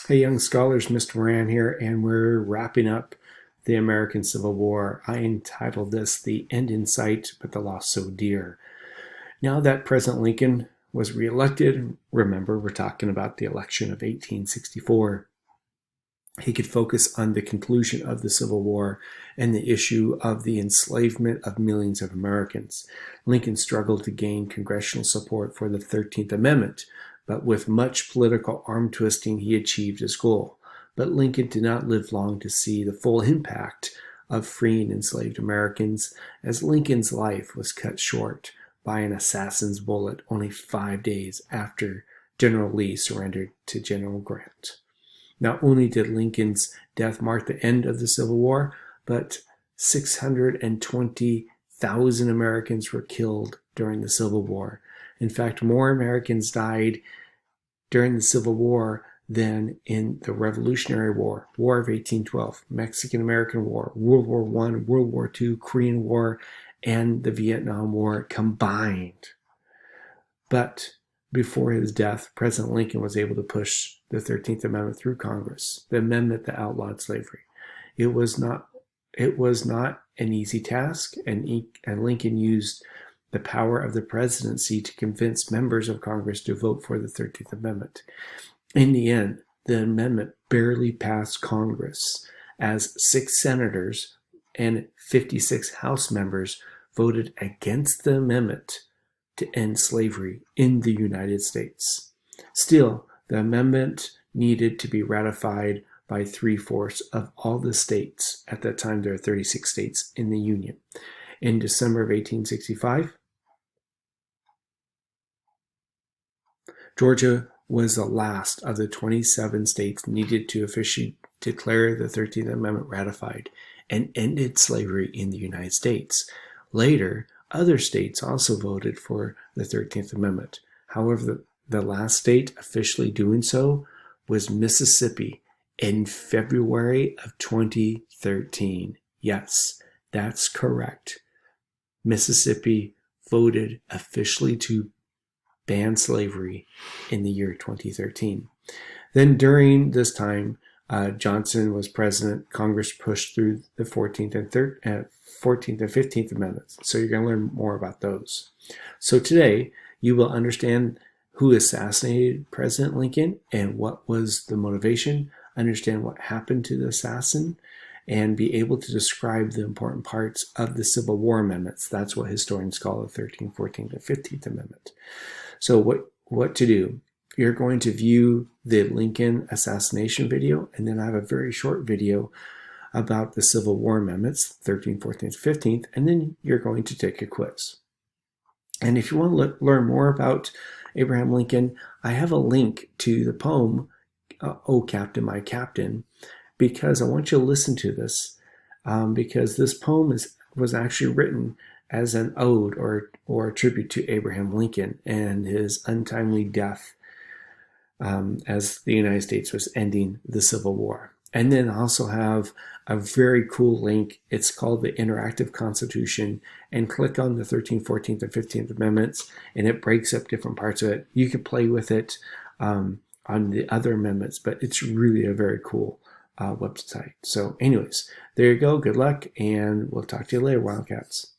Hey, young scholars, Mr. Moran here, and we're wrapping up the American Civil War. I entitled this The End in Sight, but the Loss So Dear. Now that President Lincoln was reelected, remember we're talking about the election of 1864, he could focus on the conclusion of the Civil War and the issue of the enslavement of millions of Americans. Lincoln struggled to gain congressional support for the 13th Amendment, but with much political arm twisting, he achieved his goal. But Lincoln did not live long to see the full impact of freeing enslaved Americans, as Lincoln's life was cut short by an assassin's bullet only 5 days after General Lee surrendered to General Grant. Not only did Lincoln's death mark the end of the Civil War, but 620,000 Americans were killed during the Civil War. In fact, more Americans died during the Civil War than in the Revolutionary War, War of 1812, Mexican-American War, World War I, World War II, Korean War, and the Vietnam War combined. But before his death, President Lincoln was able to push the 13th Amendment through Congress, the amendment that outlawed slavery. It was not an easy task, and Lincoln used the power of the presidency to convince members of Congress to vote for the 13th Amendment. In the end, the amendment barely passed Congress, as 6 senators and 56 House members voted against the amendment to end slavery in the United States. Still, the amendment needed to be ratified by 3/4 of all the states. At that time, there are 36 states in the Union. In December of 1865, Georgia was the last of the 27 states needed to officially declare the 13th Amendment ratified and ended slavery in the United States. Later, other states also voted for the 13th Amendment. However, the last state officially doing so was Mississippi in February of 2013. Yes, that's correct. Mississippi voted officially to ban slavery in the year 2013. Then during this time, Johnson was president. Congress pushed through the 14th and 15th Amendments. So you're going to learn more about those. So today, you will understand who assassinated President Lincoln and what was the motivation, understand what happened to the assassin, and be able to describe the important parts of the Civil War amendments. That's what historians call the 13th, 14th, and 15th Amendment. So what to do? You're going to view the Lincoln assassination video, and then I have a very short video about the Civil War amendments, 13th, 14th, 15th, and then you're going to take a quiz. And if you want to learn more about Abraham Lincoln, I have a link to the poem, "Oh Captain, My Captain," because I want you to listen to this, because this poem was actually written as an ode or a tribute to Abraham Lincoln and his untimely death as the United States was ending the Civil War. And then I also have a very cool link. It's called the Interactive Constitution, and click on the 13th, 14th, and 15th Amendments, and it breaks up different parts of it. You can play with it on the other amendments, but it's really a very cool website. So anyways, there you go. Good luck, and we'll talk to you later, Wildcats.